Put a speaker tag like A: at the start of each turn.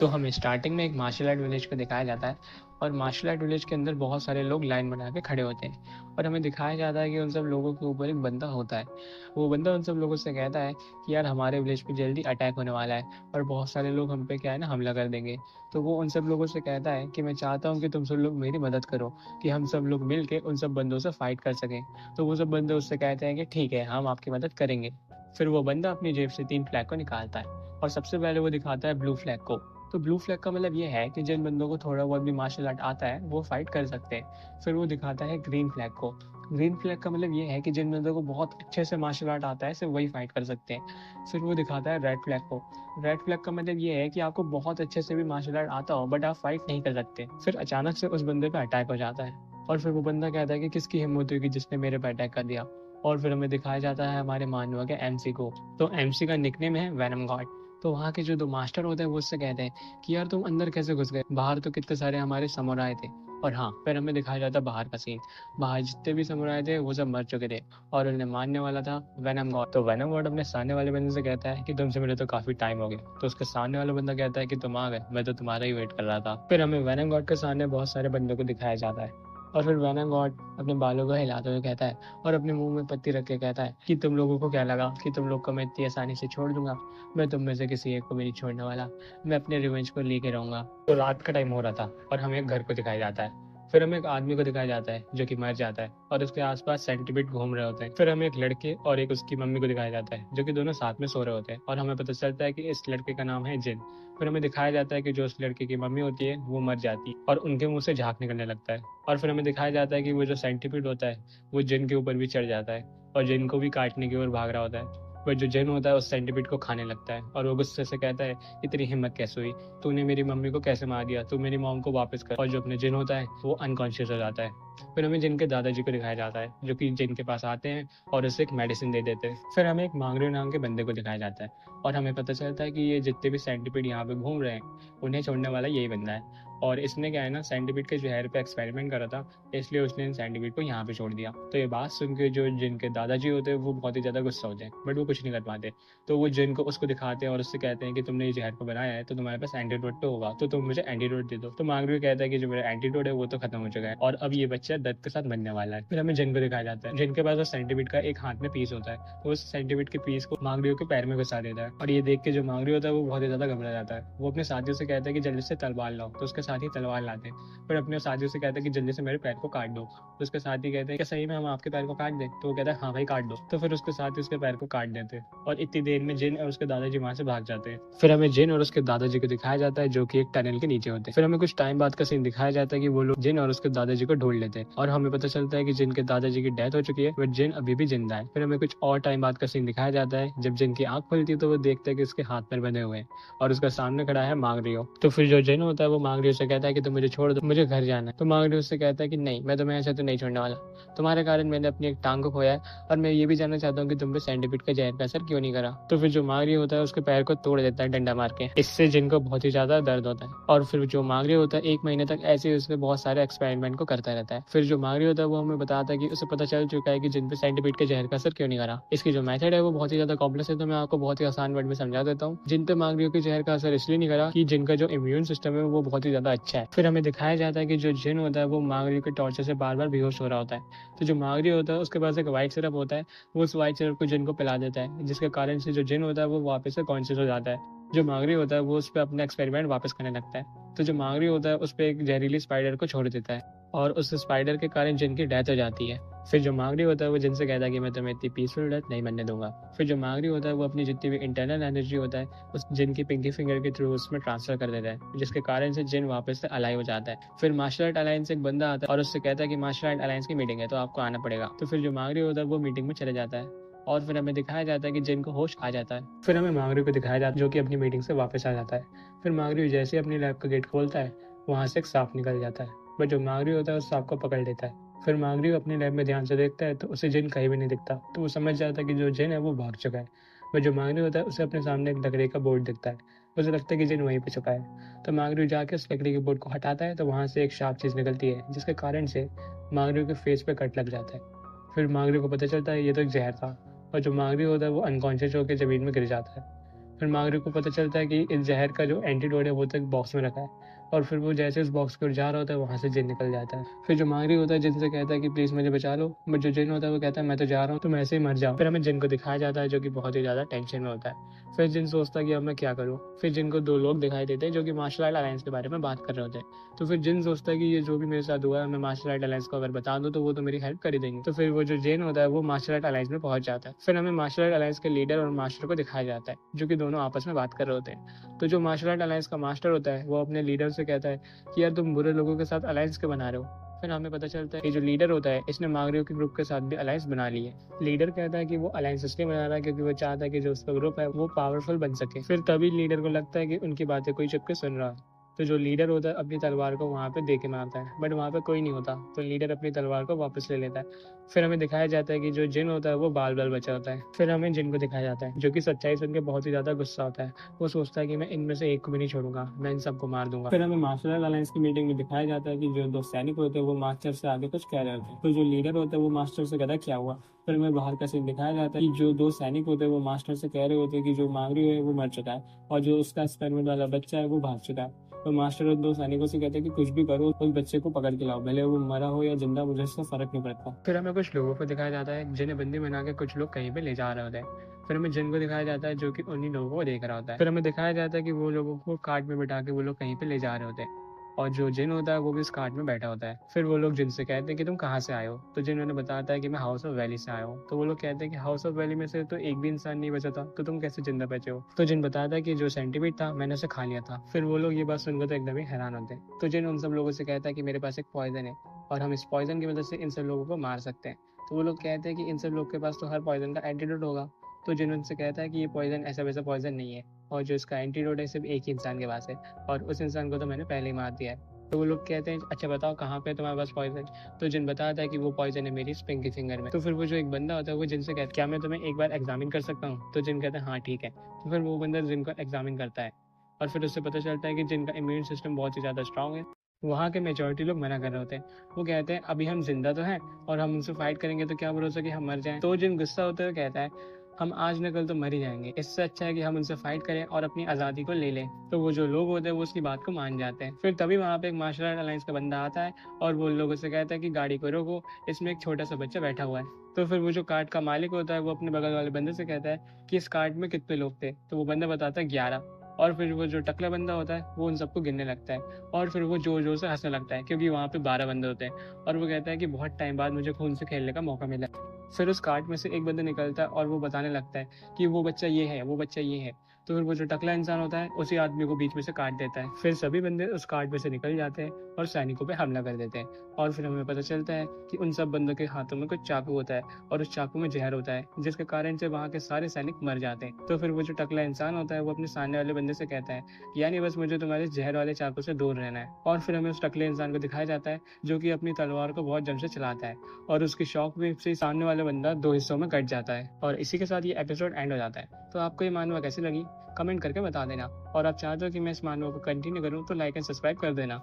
A: तो हमें स्टार्टिंग में एक मार्शल आर्ट विलेज को दिखाया जाता है और मार्शल आर्ट विलेज के अंदर बहुत सारे लोग लाइन बना के खड़े होते हैं और हमें दिखाया जाता है कि उन सब लोगों के ऊपर एक बंदा होता है। वो बंदा उन सब लोगों से कहता है कि यार हमारे विलेज पे जल्दी अटैक होने वाला है और बहुत सारे लोग हम पे क्या है ना हमला कर देंगे। तो वो उन सब लोगों से कहता है कि मैं चाहता हूँ कि तुम सब लोग मेरी मदद करो कि हम सब लोग मिल के उन सब बंदों से फाइट कर सकें। तो वो सब बंदे उससे कहते हैं कि ठीक है हम आपकी मदद करेंगे। फिर वो बंदा अपनी जेब से 3 फ्लैग को निकालता है और सबसे पहले वो दिखाता है ब्लू फ्लैग को। तो ब्लू फ्लैग का मतलब ये है कि जिन बंदों को थोड़ा बहुत भी मार्शल आर्ट आता है वो फाइट कर सकते हैं। फिर वो दिखाता है ग्रीन फ्लैग को। ग्रीन फ्लैग का मतलब ये है कि जिन बंदों को बहुत अच्छे से मार्शल आर्ट आता है सिर्फ वही फाइट कर सकते हैं। फिर वो दिखाता है रेड फ्लैग को। रेड फ्लैग का मतलब ये है कि आपको बहुत अच्छे से भी मार्शल आर्ट आता हो बट आप फाइट नहीं कर सकते। फिर अचानक से उस बंदे पे अटैक हो जाता है और फिर वो बंदा कहता है कि किसकी हिम्मत हुई कि जिसने मेरे पे अटैक कर दिया। और फिर हमें दिखाया जाता है हमारे मानवा के एमसी को। तो एमसी का निकनेम है वेनम गॉड। तो वहाँ के जो दो मास्टर होते हैं वो उससे कहते हैं कि यार तुम अंदर कैसे घुस गए, बाहर तो कितने सारे हमारे समुराय थे। और हाँ, फिर हमें दिखाया जाता बाहर का सीन। बाहर जितने भी समुराय थे वो सब मर चुके थे और उन्हें मारने वाला था वेनम गॉड। तो वेनम गॉड अपने सामने वाले बंदे से कहता है कि तुमसे मिले तो काफी टाइम हो गया। तो उसके सामने वाला बंदा कहता है कि तुम आ गए, मैं तो तुम्हारा ही वेट कर रहा था। फिर हमें वेनम गॉड के सामने बहुत सारे बंदों को दिखाया जाता है और फिर वेनम गॉड अपने बालों को हिलाते हुए कहता है और अपने मुंह में पत्ती रख के कहता है कि तुम लोगों को क्या लगा कि तुम लोग को मैं इतनी आसानी से छोड़ दूंगा। मैं तुम में से किसी एक को भी नहीं छोड़ने वाला। मैं अपने रिवेंज को लेके रहूंगा। तो रात का टाइम हो रहा था और हमें एक घर को दिखाया जाता है। फिर हमें एक आदमी को दिखाया जाता है जो कि मर जाता है और उसके आसपास सेंटीपीड घूम रहे होते हैं। फिर हमें एक लड़के और एक उसकी मम्मी को दिखाया जाता है जो कि दोनों साथ में सो रहे होते हैं और हमें पता चलता है कि इस लड़के का नाम है जिन। फिर हमें दिखाया जाता है कि जो उस लड़के की मम्मी होती है वो मर जाती है और उनके मुंह से झाग निकलने लगता है। और फिर हमें दिखाया जाता है कि वो जो सेंटीपीड होता है वो जिन के ऊपर भी चढ़ जाता है और जिन को भी काटने की ओर भाग रहा होता है। पर जो जिन होता है उस सेंटीपीड को खाने लगता है और वो गुस्से से कहता है इतनी हिम्मत कैसे हुई, तूने मेरी मम्मी को कैसे मार दिया, तू मेरी मॉम को वापस कर। और जो अपने जिन होता है वो अनकॉन्शियस हो जाता है। फिर हमें जिन के दादाजी को दिखाया जाता है जो कि जिन के पास आते हैं और उसे एक मेडिसिन दे देते हैं। फिर हमें एक मांगरियो नाम के बंदे को दिखाया जाता है और हमें पता चलता है कि ये जितने भी सेंटीपीड यहाँ पे घूम रहे हैं उन्हें छोड़ने वाला यही बंदा है। और इसने क्या है ना सेंटीपीड के जहर पे एक्सपेरिमेंट करा था, इसलिए उसने इन सेंटीपीड को यहाँ पे छोड़ दिया। तो ये बात सुन के जो जिनके दादाजी होते हैं वो बहुत ही ज्यादा गुस्सा होते हैं बट वो कुछ नहीं कर पाते। तो वो जिन को उसको दिखाते हैं और उससे कहते हैं कि तुमने ये जहर को बनाया है तो तुम्हारे पास एंटीडोट तो होगा, तो तुम मुझे एंटीडोट दे दो। तो मांगरू कहता है कि जो मेरा एंटीडोट है वो तो खत्म हो चुका है और अब ये बच्चा दर्द के साथ मरने वाला है। फिर हमें जिन को दिखाया जाता है जिनके पास उस सेंटीपीड का एक हाथ में पीस होता है, तो उस सेंटीपीड के पीस को मांगरियो के पैर में घुसा देता है और ये देख के जो मांगरियो होता है वो बहुत ही ज्यादा घबरा जाता है। वो अपने साथियों से कहता है कि जल्दी से तलवार लाओ, तो उसके साथी तलवार लाते हैं। फिर अपने साथियों से कहता है कि जल्दी से मेरे पैर को काट दो, तो उसके साथी कहते हैं कि सही में हम आपके पैर को काट दें, तो वो कहता है हाँ भाई काट दो। तो फिर उसके साथी उसके पैर को काट देते हैं और इतनी देर में जिन और उसके दादाजी वहां से भाग जाते हैं। फिर हमें जिन और उसके दादाजी को दिखाया जाता है जो कि एक टनल के नीचे होते हैं। फिर हमें कुछ टाइम बाद का सीन दिखाया जाता है कि वो लोग जिन और उसके दादाजी को ढूंढ लेते हैं और हमें पता चलता है कि जिन के दादाजी की डेथ हो चुकी है बट जिन अभी भी जिंदा है। फिर हमें कुछ और टाइम बाद का सीन दिखाया जाता है जब जिन की आंख खुलती है तो वो देखता है कि उसके हाथ पैर बंधे हुए हैं और उसका सामने खड़ा है मांगरियो। तो फिर जो जिन होता है वो मांगरियो से कहता है कि तुम मुझे छोड़ दो, मुझे घर जाना है। तो मांगरियो उससे कहता है कि नहीं, मैं तुम्हें ऐसे तो नहीं छोड़ने वाला। तुम्हारे कारण मैंने अपनी एक टांग को खोया है और मैं ये भी जानना चाहता हूँ कि तुम पे सेंटीपीड का जहर का असर क्यों नहीं करा। तो फिर जो मांगरियो होता है उसके पैर को तोड़ देता है डंडा मार के। इससे जिनको बहुत ही ज्यादा दर्द होता है और फिर जो मांगरियो होता है 1 महीने तक ऐसे ही उसमें बहुत सारे एक्सपेरिमेंट को करता रहता है। फिर जो मांगरियो होता है वो हमें बताता है कि उसे पता चल चुका है कि जिन पे सेंटीपीड के जहर का असर क्यों नहीं करा। इसकी जो मेथड है वो बहुत ही ज्यादा कॉम्प्लेक्स है, तो मैं आपको बहुत ही आसान वर्ड में समझा देता हूँ। जिन पे मांगरियो के जहर का असर इसलिए नहीं करा कि जिनका जो इम्यून सिस्टम है वो बहुत ही ज्यादा अच्छा है। फिर हमें दिखाया जाता है कि जो जिन होता है वो मांगरियो के टॉर्चर से बार बार बेहोश हो रहा होता है। तो जो मांगरियो होता है उसके पास एक व्हाइट सिरप होता है, वो उस व्हाइट सिरप को जिन को पिला देता है जिसके कारण से जो जिन होता है वो वापस से कॉन्शियस हो जाता है। जो मांगरी होता है वो उस पर अपना एक्सपेरिमेंट वापस करने लगता है। तो जो मांगरी होता है उस पर एक जहरीली स्पाइडर को छोड़ देता है और उस स्पाइडर के कारण जिन की डेथ हो जाती है। फिर जो मांगरी होता है वो जिनसे कहता है कि मैं तुम्हें इतनी पीसफुल डेथ नहीं बनने दूंगा। फिर जो मांगरी होता है वो अपनी जितनी भी इंटरनल एनर्जी होता है उस जिन की पिंकी फिंगर के थ्रू उसमें ट्रांसफर कर देता है जिसके कारण से जिन वापस से अलाइव हो जाता है। फिर मार्शल आर्ट अलायंस एक बंदा आता है और उससे कहता है कि मार्शल आर्ट अलायंस की मीटिंग है तो आपको आना पड़ेगा। तो फिर जो मांगरी होता है वो मीटिंग में चले जाता है और फिर हमें दिखाया जाता है कि जिन को होश आ जाता है। फिर हमें मांगरी को दिखाया जाता है जो कि अपनी मीटिंग से वापस आ जाता है। फिर मांगरी जैसे ही अपनी लैब का गेट खोलता है वहां से एक सांप निकल जाता है बट जो मांगरी होता है उस सांप को पकड़ लेता है। फिर मांगरी अपनी लैब में ध्यान से देखता है तो उसे जिन कहीं भी नहीं दिखता, तो वो समझ जाता है कि जो जिन है वो भाग चुका है। बट जो मांगरी होता है उसे अपने सामने एक लकड़ी का बोर्ड दिखता है, उसे लगता है कि जिन वहीं पे छुपा है। तो मांगरी जाके उस लकड़ी के बोर्ड को हटाता है तो वहां से एक शार्प चीज निकलती है जिसके कारण से मांगरी के फेस पे कट लग जाता है। फिर मांगरी को पता चलता है ये तो एक जहर था और जो मांगरी होता है वो अनकॉन्शियस होकर जमीन में गिर जाता है। फिर मांगरी को पता चलता है कि इस जहर का जो एंटीडोट है वो तो एक बॉक्स में रखा है, और फिर वो जैसे उस बॉक्स की ओर जा रहा होता है वहाँ से जिन निकल जाता है। फिर जो मांगरी होता है जिन से कहता है कि प्लीज मुझे बचा लो, बट जो जिन होता है वो कहता है मैं तो जा रहा हूँ, तुम ऐसे ही मर जाओ। फिर हमें जिन को दिखाया जाता है जो कि बहुत ही ज्यादा टेंशन में होता है। फिर जिन सोचता है कि अब मैं क्या करूँ। फिर जिन को दो लोग दिखाई देते हैं जो कि मार्शल आर्ट अलायंस के बारे में बात कर रहे होते हैं। तो फिर जिन सोचता है कि ये जो भी मेरे साथ हुआ है मैं मार्शल आर्ट अलायंस को अगर बता दूं तो वो तो मेरी हेल्प कर ही देंगे। तो फिर वो जो जेन होता है वो मार्शल आर्ट अलायंस में पहुंच जाता है। फिर हमें मार्शल आर्ट अलायंस के लीडर और मास्टर को दिखाया जाता है जो कि दोनों आपस में बात कर रहे होते हैं। तो जो मार्शल आर्ट अलायंस का मास्टर होता है वो अपने लीडर से कहता है कि यार तुम बुरे लोगों के साथ अलायंस क्यों बना रहे हो। फिर हमें पता चलता है कि जो लीडर होता है इसने मांगरियों के ग्रुप के साथ भी अलायंस बना ली है। लीडर कहता है कि वो अलायंस इसलिए बना रहा है क्योंकि वो चाहता है कि जो उसका ग्रुप है वो पावरफुल बन सके। फिर तभी लीडर को लगता है कि उनकी बातें कोई चुप के सुन रहा है। तो जो लीडर होता है अपनी तलवार को वहाँ पे दे के मारता है, बट वहाँ पे कोई नहीं होता, तो लीडर अपनी तलवार को वापस ले लेता है। फिर हमें दिखाया जाता है कि जो जिन होता है वो बाल बाल बचा होता है। फिर हमें जिन को दिखाया जाता है जो कि सच्चाई सुन के बहुत ही ज्यादा गुस्सा होता है। वो सोचता है कि मैं इनमें से एक को भी नहीं छोड़ूंगा, मैं इन सबको मार दूंगा। फिर हमें मार्शल आर्ट अलायंस की मीटिंग में दिखाया जाता है कि जो दो सैनिक होते हैं वो मास्टर से आगे कुछ कह रहे होते हैं। तो जो लीडर होता है वो मास्टर से कहता है क्या हुआ। फिर हमें बाहर का सीन दिखाया जाता है कि जो दो सैनिक होते हैं वो मास्टर से कह रहे होते हैं कि जो मांगरी है वो मर चुका है और जो उसका एक्सपेरिमेंट वाला बच्चा है वो भाग चुका है। तो मास्टर उन दो सैनिकों से कहते हैं कि कुछ भी करो उस बच्चे को पकड़ के लाओ, भले वो मरा हो या जिंदा, मुझे इससे फर्क नहीं पड़ता। फिर हमें कुछ लोगों को दिखाया जाता है जिन्हें बंदी बना के कुछ लोग कहीं पे ले जा रहे होते हैं। फिर हमें जिन को दिखाया जाता है जो कि उन्हीं लोगों को देख रहा होता है। फिर हमें दिखाया जाता है कि वो लोगों को कार्ट में बिठा के वो लोग कहीं पे ले जा रहे होते हैं, और जो जिन होता है वो भी इस कार्ट में बैठा होता है। फिर वो लोग जिनसे कहते हैं कि तुम कहाँ से आए हो। तो जिन्होंने बताता है कि मैं हाउस ऑफ वैली से आया हूँ। तो वो लोग कहते हैं कि हाउस ऑफ वैली में से तो एक भी इंसान नहीं बचा था, तो तुम कैसे जिंदा बचे हो। तो जिन बताता है कि जो सेंटीमीट था मैंने उसे खा लिया था। फिर वो लोग ये बात सुनकर तो एकदम ही हैरान होते हैं। तो जिन उन सब लोगों से कहता है कि मेरे पास एक पॉइजन है और हम इस पॉइजन की मदद से इन सब लोगों को मार सकते हैं। तो वो लोग कहते हैं कि इन सब लोग के पास तो हर पॉइजन का एंटीडोट होगा। तो जिन उनसे कहता है कि ये पॉइजन ऐसा वैसा पॉइजन नहीं है, और जो इसका एंटीडोट है सिर्फ एक ही इंसान के पास है, और उस इंसान को तो मैंने पहले ही मार दिया है। तो वो लोग कहते हैं अच्छा बताओ कहाँ पे है तुम्हारे पास पॉइजन। तो जिन बताता है कि वो पॉइजन है मेरी पिंकी फिंगर में। तो फिर वो जो एक बंदा होता है वो जिनसे कहता है क्या मैं तुम्हें एक बार एग्जामिन कर सकता हूँ। तो जिन कहता है हाँ ठीक है। तो फिर वो बंदा जिनको एग्जामिन करता है, और फिर उससे पता चलता है कि जिनका इम्यून सिस्टम बहुत ही ज़्यादा स्ट्रांग है। वहाँ के मेजोरिटी लोग मना कर रहे होते हैं। वो कहते हैं अभी हम जिंदा तो हैं और हम उनसे फाइट करेंगे तो क्या भरोसा कि हम मर जाएं। तो जिन गुस्सा होते हुए कहता है हम आज न कल तो मर ही जाएंगे, इससे अच्छा है कि हम उनसे फाइट करें और अपनी आज़ादी को ले लें। तो वो जो लोग होते हैं वो उसकी बात को मान जाते हैं। फिर तभी वहाँ पे एक मार्शल आर्ट अलायंस का बंदा आता है और वो लोगों से कहता है कि गाड़ी को रोको, इसमें एक छोटा सा बच्चा बैठा हुआ है। तो फिर वो जो कार्ट का मालिक होता है वो अपने बगल वाले बंदे से कहता है कि इस कार्ट में कितने लोग थे। तो वो बंदा बताता है 11। और फिर वो जो टकला बंदा होता है वो उन सबको गिनने लगता है, और फिर वो जोर जोर से हंसने लगता है क्योंकि वहाँ पे 12 बंदे होते हैं। और वो कहता है कि बहुत टाइम बाद मुझे खून से खेलने का मौका मिला। फिर उस कार्ट में से एक बंदा निकलता है और वो बताने लगता है कि वो बच्चा ये है, वो बच्चा ये है। तो फिर वो जो टकला इंसान होता है उसी आदमी को बीच में से काट देता है। फिर सभी बंदे उस कार्ट में से निकल जाते हैं और सैनिकों पे हमला कर देते हैं। और फिर हमें पता चलता है कि उन सब बंदों के हाथों में कुछ चाकू होता है और उस चाकू में जहर होता है, जिसके कारण से वहाँ के सारे सैनिक मर जाते हैं। तो फिर वो जो टकला इंसान होता है वो अपने सामने वाले बंदे से कहता है यानी बस मुझे तुम्हारे जहर वाले चाकू से दूर रहना है। और फिर हमें उस टकले इंसान को दिखाया जाता है जो कि अपनी तलवार को बहुत जम से चलाता है, और उसकी शॉक वेव से सामने वाला बंदा दो हिस्सों में कट जाता है। और इसी के साथ ये एपिसोड एंड हो जाता है। तो आपको ये मानवा कैसी लगी कमेंट करके बता देना, और आप चाहते हो कि मैं इस मानवा को कंटिन्यू करूँ तो लाइक एंड सब्सक्राइब कर देना।